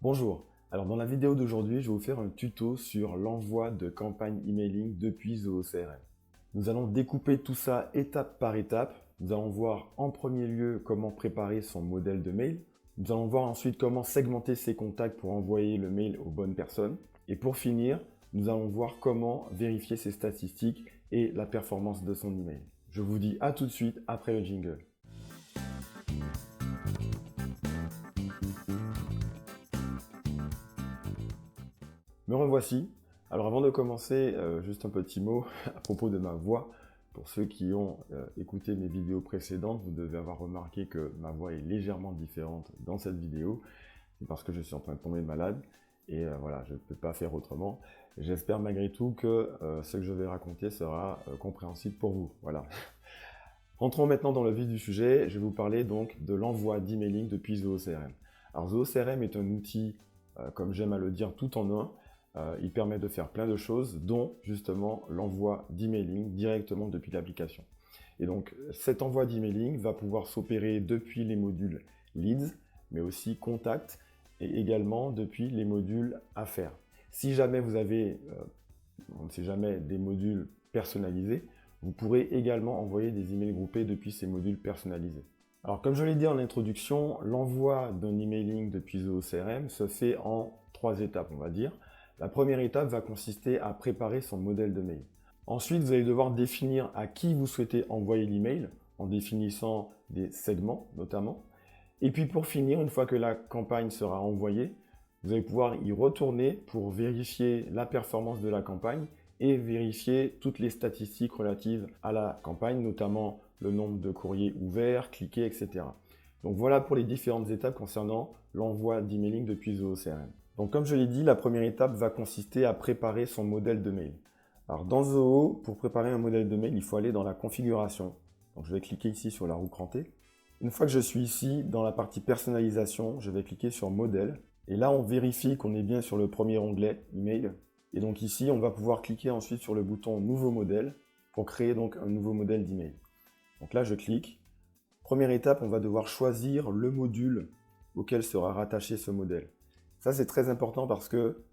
Bonjour, alors dans la vidéo d'aujourd'hui, je vais vous faire un tuto sur l'envoi de campagnes emailing depuis Zoho CRM. Nous allons découper tout ça étape par étape. Nous allons voir en premier lieu comment préparer son modèle de mail. Nous allons voir ensuite comment segmenter ses contacts pour envoyer le mail aux bonnes personnes. Et pour finir, nous allons voir comment vérifier ses statistiques et la performance de son email. Je vous dis à tout de suite après le jingle. Me revoici. Alors avant de commencer, juste un petit mot à propos de ma voix. Pour ceux qui ont écouté mes vidéos précédentes, vous devez avoir remarqué que ma voix est légèrement différente dans cette vidéo. C'est parce que je suis en train de tomber malade et voilà, je ne peux pas faire autrement. J'espère malgré tout que ce que je vais raconter sera compréhensible pour vous. Voilà. Rentrons maintenant dans le vif du sujet. Je vais vous parler donc de l'envoi d'emailing depuis Zoho CRM. Alors Zoho CRM est un outil, comme j'aime à le dire, tout en un. Il permet de faire plein de choses, dont justement l'envoi d'emailing directement depuis l'application. Et donc cet envoi d'emailing va pouvoir s'opérer depuis les modules Leads, mais aussi Contact, et également depuis les modules Affaires. Si jamais vous avez, on ne sait jamais, des modules personnalisés, vous pourrez également envoyer des emails groupés depuis ces modules personnalisés. Alors comme je l'ai dit en introduction, l'envoi d'un emailing depuis Zoho CRM se fait en 3 étapes, on va dire. La première étape va consister à préparer son modèle de mail. Ensuite, vous allez devoir définir à qui vous souhaitez envoyer l'email, en définissant des segments notamment. Et puis pour finir, une fois que la campagne sera envoyée, vous allez pouvoir y retourner pour vérifier la performance de la campagne et vérifier toutes les statistiques relatives à la campagne, notamment le nombre de courriers ouverts, cliqués, etc. Donc voilà pour les différentes étapes concernant l'envoi d'emailing depuis Zoho CRM. Donc comme je l'ai dit, la première étape va consister à préparer son modèle de mail. Alors dans Zoho, pour préparer un modèle de mail, il faut aller dans la configuration. Donc je vais cliquer ici sur la roue crantée. Une fois que je suis ici, dans la partie personnalisation, je vais cliquer sur modèle. Et là, on vérifie qu'on est bien sur le premier onglet email. Et donc ici, on va pouvoir cliquer ensuite sur le bouton nouveau modèle pour créer donc un nouveau modèle d'email. Donc là, je clique. Première étape, on va devoir choisir le module auquel sera rattaché ce modèle. Ça, c'est très important parce que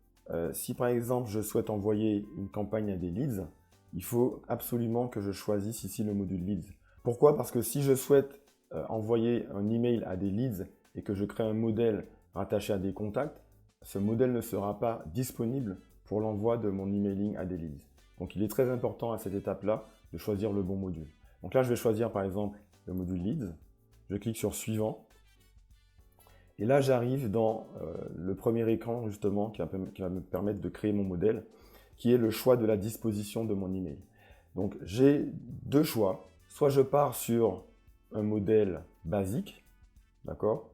si par exemple, je souhaite envoyer une campagne à des leads, il faut absolument que je choisisse ici le module leads. Pourquoi? Parce que si je souhaite envoyer un email à des leads et que je crée un modèle rattaché à des contacts, ce modèle ne sera pas disponible pour l'envoi de mon emailing à des leads. Donc il est très important à cette étape-là de choisir le bon module. Donc là, je vais choisir par exemple le module leads. Je clique sur suivant. Et là, j'arrive dans le premier écran justement qui va me permettre de créer mon modèle, qui est le choix de la disposition de mon email. Donc j'ai deux choix. Soit je pars sur un modèle basique, d'accord?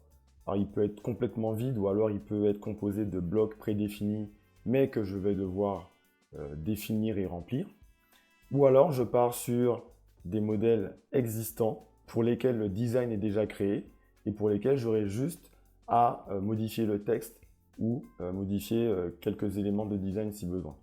Alors il peut être complètement vide ou alors il peut être composé de blocs prédéfinis, mais que je vais devoir définir et remplir. Ou alors je pars sur des modèles existants pour lesquels le design est déjà créé et pour lesquels j'aurai juste à modifier le texte ou modifier quelques éléments de design si besoin.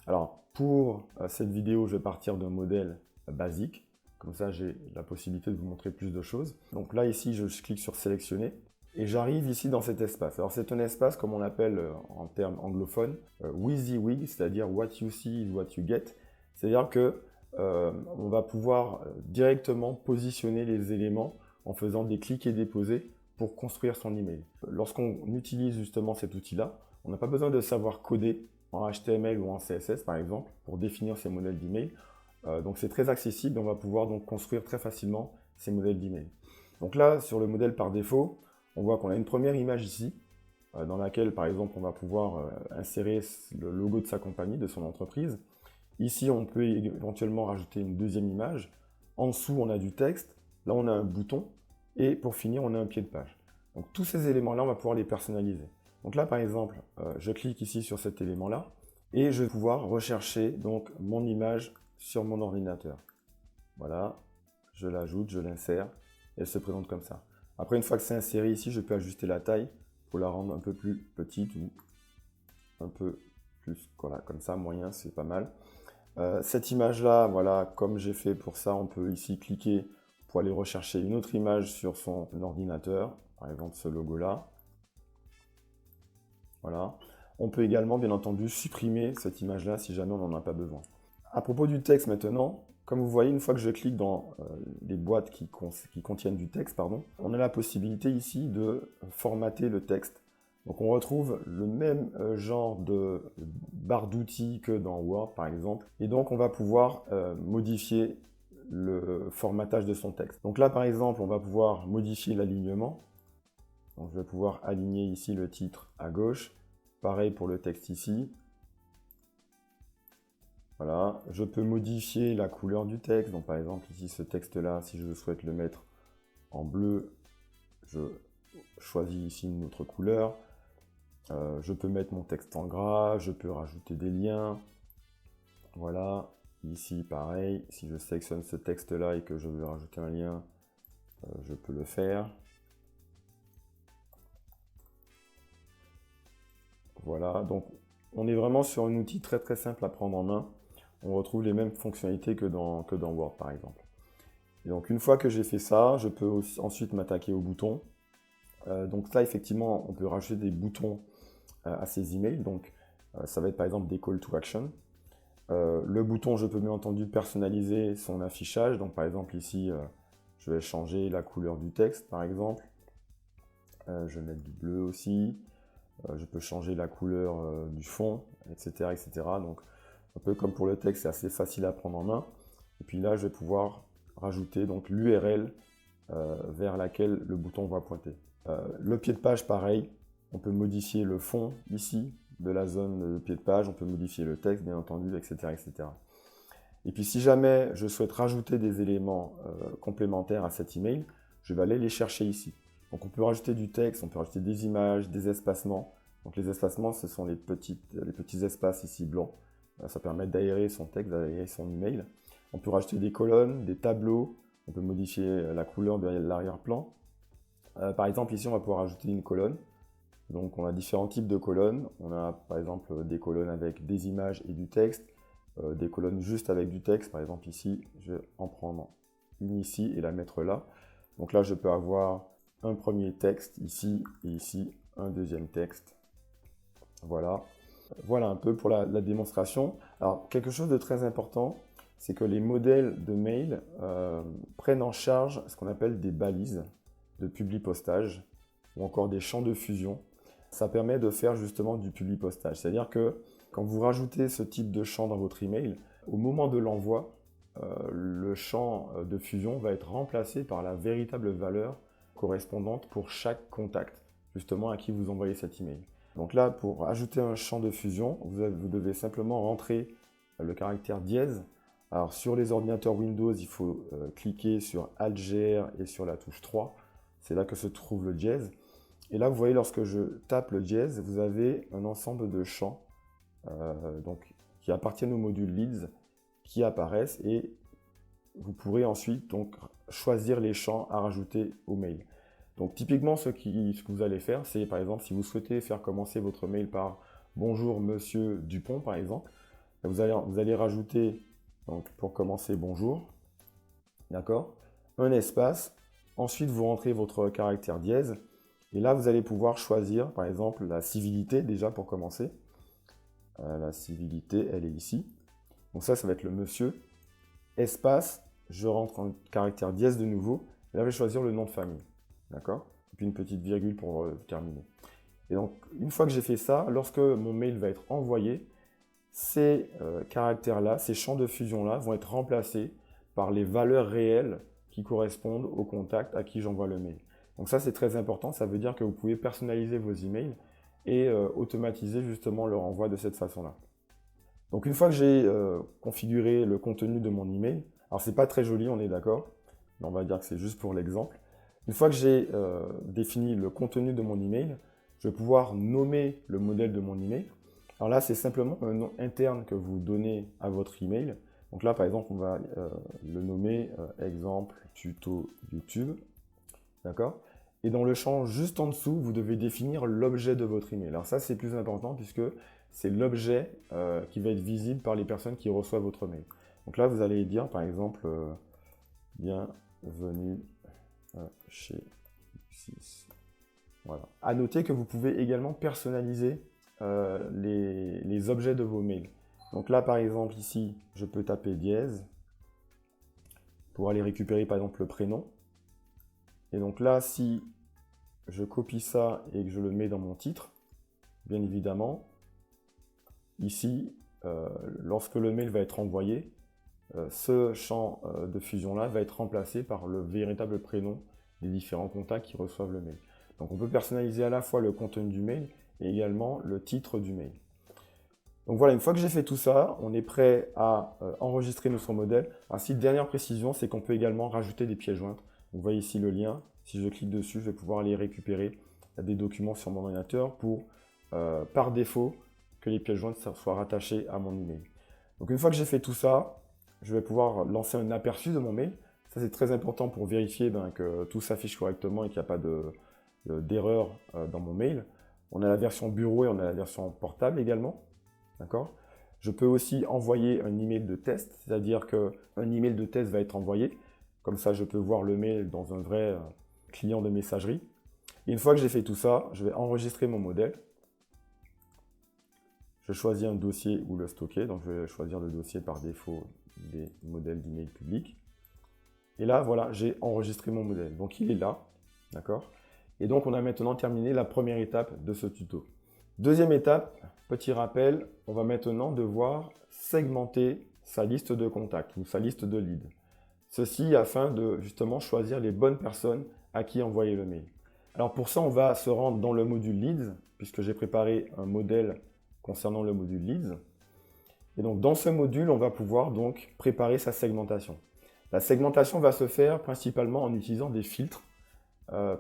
Alors pour cette vidéo, je vais partir d'un modèle basique. Comme ça, j'ai la possibilité de vous montrer plus de choses. Donc là, ici, je clique sur sélectionner et j'arrive ici dans cet espace. Alors c'est un espace, comme on l'appelle en termes anglophones, WYSIWYG, c'est-à-dire What you see is what you get. C'est-à-dire que on va pouvoir directement positionner les éléments en faisant des clics et déposés pour construire son email. Lorsqu'on utilise justement cet outil-là, on n'a pas besoin de savoir coder en HTML ou en CSS par exemple pour définir ces modèles d'email. Donc c'est très accessible et on va pouvoir donc construire très facilement ces modèles d'email. Donc là, sur le modèle par défaut, on voit qu'on a une première image ici, dans laquelle par exemple on va pouvoir insérer le logo de sa compagnie, de son entreprise. Ici, on peut éventuellement rajouter une deuxième image. En dessous, on a du texte. Là, on a un bouton. Et pour finir, on a un pied de page. Donc tous ces éléments-là, on va pouvoir les personnaliser. Donc là, par exemple, je clique ici sur cet élément-là et je vais pouvoir rechercher donc mon image sur mon ordinateur. Voilà, je l'ajoute, je l'insère et elle se présente comme ça. Après, une fois que c'est inséré ici, je peux ajuster la taille pour la rendre un peu plus petite ou un peu plus, voilà, comme ça, moyen, c'est pas mal. Cette image-là, voilà, comme j'ai fait pour ça, on peut ici cliquer pour aller rechercher une autre image sur son ordinateur, par exemple ce logo-là. Voilà. On peut également, bien entendu, supprimer cette image-là si jamais on n'en a pas besoin. À propos du texte maintenant, comme vous voyez, une fois que je clique dans les boîtes qui contiennent du texte, on a la possibilité ici de formater le texte. Donc on retrouve le même genre de barre d'outils que dans Word par exemple. Et donc on va pouvoir modifier le formatage de son texte. Donc là par exemple, on va pouvoir modifier l'alignement. Donc je vais pouvoir aligner ici le titre à gauche. Pareil pour le texte ici. Voilà, je peux modifier la couleur du texte. Donc par exemple ici ce texte-là, si je souhaite le mettre en bleu, je choisis ici une autre couleur. Je peux mettre mon texte en gras, je peux rajouter des liens. Voilà, ici pareil, si je sélectionne ce texte-là et que je veux rajouter un lien, je peux le faire. Voilà, donc on est vraiment sur un outil très très simple à prendre en main. On retrouve les mêmes fonctionnalités que dans Word par exemple. Et donc une fois que j'ai fait ça, je peux ensuite m'attaquer aux boutons. Donc là effectivement, on peut rajouter des boutons à ces emails. Donc ça va être par exemple des call to action. Le bouton, je peux bien entendu personnaliser son affichage. Donc par exemple ici, je vais changer la couleur du texte par exemple. Je vais mettre du bleu aussi. Je peux changer la couleur du fond, etc., etc. Donc un peu comme pour le texte, c'est assez facile à prendre en main. Et puis là, je vais pouvoir rajouter donc l'URL vers laquelle le bouton va pointer. Le pied de page, pareil. On peut modifier le fond ici de la zone de pied de page. On peut modifier le texte, bien entendu, etc., etc. Et puis si jamais je souhaite rajouter des éléments complémentaires à cet email, je vais aller les chercher ici. Donc on peut rajouter du texte, on peut rajouter des images, des espacements. Donc les espacements, ce sont les petits espaces ici blancs. Ça permet d'aérer son texte, d'aérer son email. On peut rajouter des colonnes, des tableaux. On peut modifier la couleur de l'arrière-plan. Par exemple, ici, on va pouvoir ajouter une colonne. Donc on a différents types de colonnes. On a par exemple des colonnes avec des images et du texte. Des colonnes juste avec du texte. Par exemple ici, je vais en prendre une ici et la mettre là. Donc là, je peux avoir un premier texte ici et ici un deuxième texte. Voilà. Voilà un peu pour la démonstration. Alors, quelque chose de très important, c'est que les modèles de mail prennent en charge ce qu'on appelle des balises de publi-postage ou encore des champs de fusion. Ça permet de faire justement du publi-postage. C'est-à-dire que quand vous rajoutez ce type de champ dans votre email, au moment de l'envoi, le champ de fusion va être remplacé par la véritable valeur correspondante pour chaque contact, justement à qui vous envoyez cet email. Donc là, pour ajouter un champ de fusion, vous devez simplement rentrer le caractère dièse. Alors sur les ordinateurs Windows, il faut cliquer sur Alt-GR et sur la touche 3. C'est là que se trouve le dièse. Et là, vous voyez, lorsque je tape le dièse, vous avez un ensemble de champs qui appartiennent au module leads qui apparaissent et vous pourrez ensuite donc choisir les champs à rajouter au mail. Donc typiquement, ce que vous allez faire, c'est par exemple, si vous souhaitez faire commencer votre mail par « Bonjour Monsieur Dupont » par exemple, vous allez rajouter, donc, pour commencer « Bonjour », d'accord, un espace, ensuite vous rentrez votre caractère dièse, et là vous allez pouvoir choisir par exemple la civilité déjà pour commencer. La civilité, elle est ici. Donc ça va être le monsieur, espace, je rentre en caractère dièse de nouveau, et là je vais choisir le nom de famille. D'accord? Et puis une petite virgule pour terminer. Et donc, une fois que j'ai fait ça, lorsque mon mail va être envoyé, ces caractères-là, ces champs de fusion-là vont être remplacés par les valeurs réelles qui correspondent au contact à qui j'envoie le mail. Donc ça, c'est très important. Ça veut dire que vous pouvez personnaliser vos emails et automatiser justement leur envoi de cette façon-là. Donc une fois que j'ai configuré le contenu de mon email, alors c'est pas très joli, on est d'accord, mais on va dire que c'est juste pour l'exemple. Une fois que j'ai défini le contenu de mon email, je vais pouvoir nommer le modèle de mon email. Alors là, c'est simplement un nom interne que vous donnez à votre email. Donc là, par exemple, on va le nommer exemple tuto YouTube. D'accord? Et dans le champ juste en dessous, vous devez définir l'objet de votre email. Alors ça, c'est plus important puisque c'est l'objet qui va être visible par les personnes qui reçoivent votre mail. Donc là, vous allez dire, par exemple, bienvenue chez 6. Voilà. À noter que vous pouvez également personnaliser les objets de vos mails. Donc là, par exemple, ici, je peux taper dièse pour aller récupérer, par exemple, le prénom. Et donc là, si je copie ça et que je le mets dans mon titre, bien évidemment, ici, lorsque le mail va être envoyé, ce champ de fusion-là va être remplacé par le véritable prénom des différents contacts qui reçoivent le mail. Donc on peut personnaliser à la fois le contenu du mail et également le titre du mail. Donc voilà, une fois que j'ai fait tout ça, on est prêt à enregistrer notre modèle. Ainsi, dernière précision, c'est qu'on peut également rajouter des pièces jointes. Vous voyez ici le lien. Si je clique dessus, je vais pouvoir aller récupérer des documents sur mon ordinateur pour, par défaut, que les pièces jointes soient rattachées à mon email. Donc une fois que j'ai fait tout ça, je vais pouvoir lancer un aperçu de mon mail. Ça, c'est très important pour vérifier que tout s'affiche correctement et qu'il n'y a pas d'erreur dans mon mail. On a la version bureau et on a la version portable également. D'accord ? Je peux aussi envoyer un email de test, c'est-à-dire qu'un email de test va être envoyé. Comme ça, je peux voir le mail dans un vrai client de messagerie. Et une fois que j'ai fait tout ça, je vais enregistrer mon modèle. Je choisis un dossier où le stocker. Donc, je vais choisir le dossier par défaut des modèles d'email publics. Et là, voilà, j'ai enregistré mon modèle. Donc, il est là. D'accord ? Et donc, on a maintenant terminé la première étape de ce tuto. Deuxième étape, petit rappel, on va maintenant devoir segmenter sa liste de contacts ou sa liste de leads. Ceci afin de justement choisir les bonnes personnes à qui envoyer le mail. Alors pour ça, on va se rendre dans le module Leads, puisque j'ai préparé un modèle concernant le module Leads. Et donc dans ce module, on va pouvoir donc préparer sa segmentation. La segmentation va se faire principalement en utilisant des filtres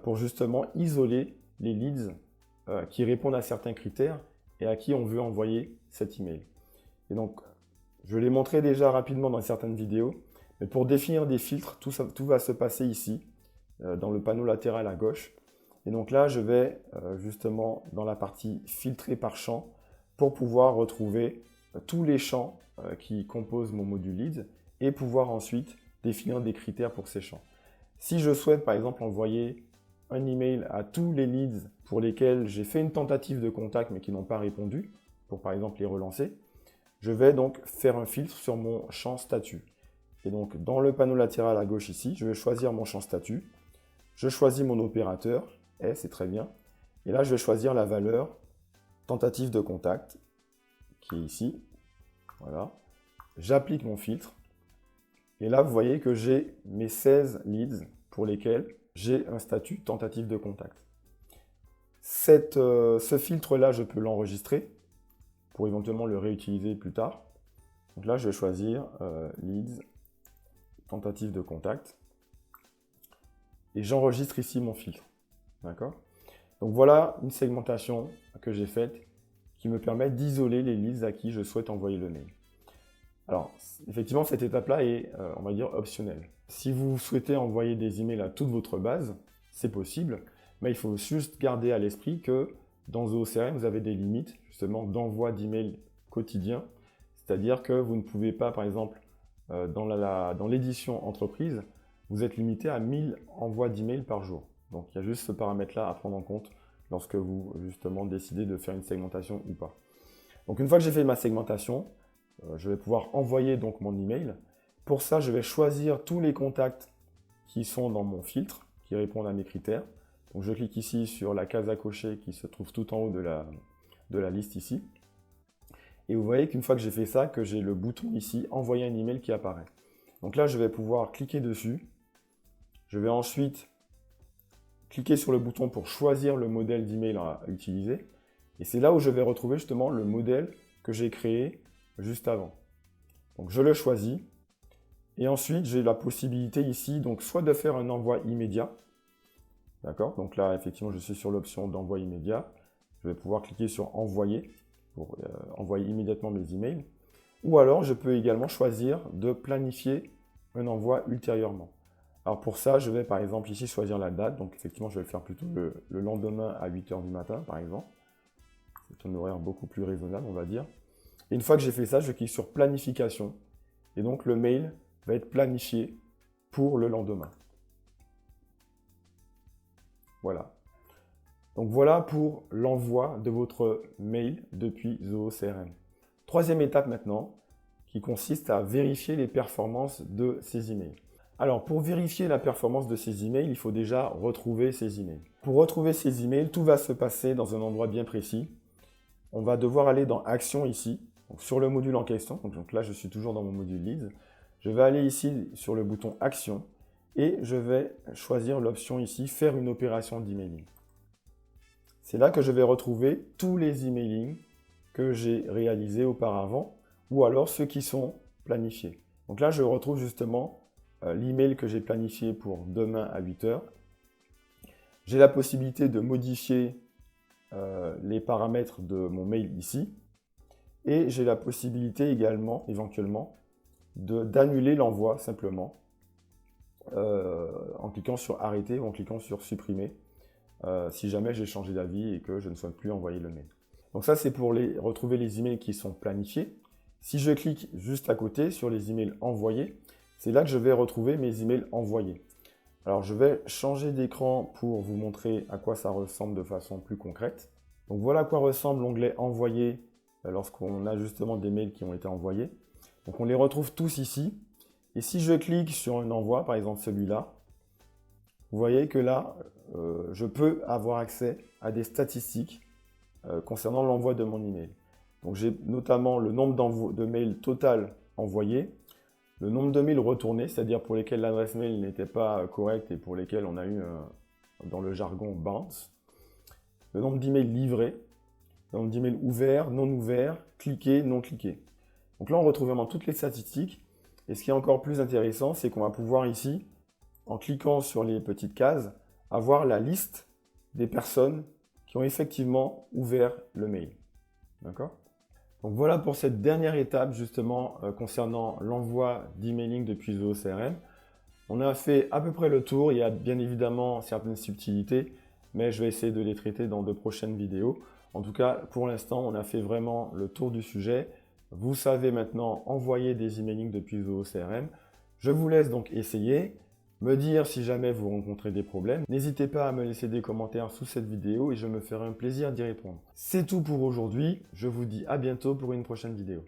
pour justement isoler les leads qui répondent à certains critères et à qui on veut envoyer cet email. Et donc, je l'ai montré déjà rapidement dans certaines vidéos, mais pour définir des filtres, tout va se passer ici, dans le panneau latéral à gauche. Et donc là, je vais justement dans la partie filtrer par champ pour pouvoir retrouver tous les champs qui composent mon module leads et pouvoir ensuite définir des critères pour ces champs. Si je souhaite par exemple envoyer un email à tous les leads pour lesquels j'ai fait une tentative de contact mais qui n'ont pas répondu, pour par exemple les relancer, je vais donc faire un filtre sur mon champ statut. Et donc dans le panneau latéral à gauche ici, je vais choisir mon champ statut, je choisis mon opérateur, c'est très bien, et là je vais choisir la valeur tentative de contact, qui est ici, voilà, j'applique mon filtre, et là vous voyez que j'ai mes 16 leads pour lesquels j'ai un statut tentative de contact. Ce filtre-là, je peux l'enregistrer pour éventuellement le réutiliser plus tard. Donc là, je vais choisir leads, tentative de contact. Et j'enregistre ici mon filtre. D'accord ? Donc voilà une segmentation que j'ai faite qui me permet d'isoler les leads à qui je souhaite envoyer le mail. Alors, effectivement, cette étape-là est, on va dire, optionnelle. Si vous souhaitez envoyer des emails à toute votre base, c'est possible, mais il faut juste garder à l'esprit que dans ZooCRM, vous avez des limites, justement, d'envoi d'emails quotidien. C'est-à-dire que vous ne pouvez pas, par exemple, dans l'édition entreprise, vous êtes limité à 1000 envois d'emails par jour. Donc, il y a juste ce paramètre-là à prendre en compte lorsque vous, justement, décidez de faire une segmentation ou pas. Donc, une fois que j'ai fait ma segmentation, je vais pouvoir envoyer donc mon email. Pour ça, je vais choisir tous les contacts qui sont dans mon filtre, qui répondent à mes critères. Donc, je clique ici sur la case à cocher qui se trouve tout en haut de la liste ici. Et vous voyez qu'une fois que j'ai fait ça, que j'ai le bouton ici, envoyer un email qui apparaît. Donc là, je vais pouvoir cliquer dessus. Je vais ensuite cliquer sur le bouton pour choisir le modèle d'email à utiliser. Et c'est là où je vais retrouver justement le modèle que j'ai créé juste avant. Donc je le choisis. Et ensuite, j'ai la possibilité ici, donc soit de faire un envoi immédiat. D'accord ? Donc là, effectivement, je suis sur l'option d'envoi immédiat. Je vais pouvoir cliquer sur envoyer pour envoyer immédiatement mes emails. Ou alors, je peux également choisir de planifier un envoi ultérieurement. Alors pour ça, je vais par exemple ici choisir la date. Donc effectivement, je vais le faire plutôt le lendemain à 8 h du matin, par exemple. C'est un horaire beaucoup plus raisonnable, on va dire. Et une fois que j'ai fait ça, je clique sur planification. Et donc le mail va être planifié pour le lendemain. Voilà. Donc voilà pour l'envoi de votre mail depuis Zoho CRM. Troisième étape maintenant, qui consiste à vérifier les performances de ces emails. Alors pour vérifier la performance de ces emails, il faut déjà retrouver ces emails. Pour retrouver ces emails, tout va se passer dans un endroit bien précis. On va devoir aller dans Action ici, donc sur le module en question. Donc là, je suis toujours dans mon module Leads. Je vais aller ici sur le bouton Action et je vais choisir l'option ici, Faire une opération d'emailing. C'est là que je vais retrouver tous les emailings que j'ai réalisés auparavant ou alors ceux qui sont planifiés. Donc là, je retrouve justement l'email que j'ai planifié pour demain à 8 h. J'ai la possibilité de modifier les paramètres de mon mail ici et j'ai la possibilité également, éventuellement, d'annuler l'envoi simplement en cliquant sur arrêter ou en cliquant sur supprimer si jamais j'ai changé d'avis et que je ne souhaite plus envoyer le mail. Donc ça, c'est pour retrouver les emails qui sont planifiés. Si je clique juste à côté sur les emails envoyés, c'est là que je vais retrouver mes emails envoyés. Alors je vais changer d'écran pour vous montrer à quoi ça ressemble de façon plus concrète. Donc voilà à quoi ressemble l'onglet envoyé lorsqu'on a justement des mails qui ont été envoyés. Donc on les retrouve tous ici. Et si je clique sur un envoi, par exemple celui-là, vous voyez que là, je peux avoir accès à des statistiques concernant l'envoi de mon email. Donc j'ai notamment le nombre de mails total envoyés, le nombre de mails retournés, c'est-à-dire pour lesquels l'adresse mail n'était pas correcte et pour lesquels on a eu, dans le jargon, bounce, le nombre d'emails livrés, le nombre d'emails ouverts, non ouverts, cliqués, non cliqués. Donc là, on retrouve vraiment toutes les statistiques. Et ce qui est encore plus intéressant, c'est qu'on va pouvoir ici, en cliquant sur les petites cases, avoir la liste des personnes qui ont effectivement ouvert le mail. D'accord ? Donc voilà pour cette dernière étape justement concernant l'envoi d'emailing depuis Zoho CRM. On a fait à peu près le tour. Il y a bien évidemment certaines subtilités, mais je vais essayer de les traiter dans de prochaines vidéos. En tout cas, pour l'instant, on a fait vraiment le tour du sujet. Vous savez maintenant envoyer des emailing depuis Zoho CRM. Je vous laisse donc essayer, me dire si jamais vous rencontrez des problèmes. N'hésitez pas à me laisser des commentaires sous cette vidéo et je me ferai un plaisir d'y répondre. C'est tout pour aujourd'hui. Je vous dis à bientôt pour une prochaine vidéo.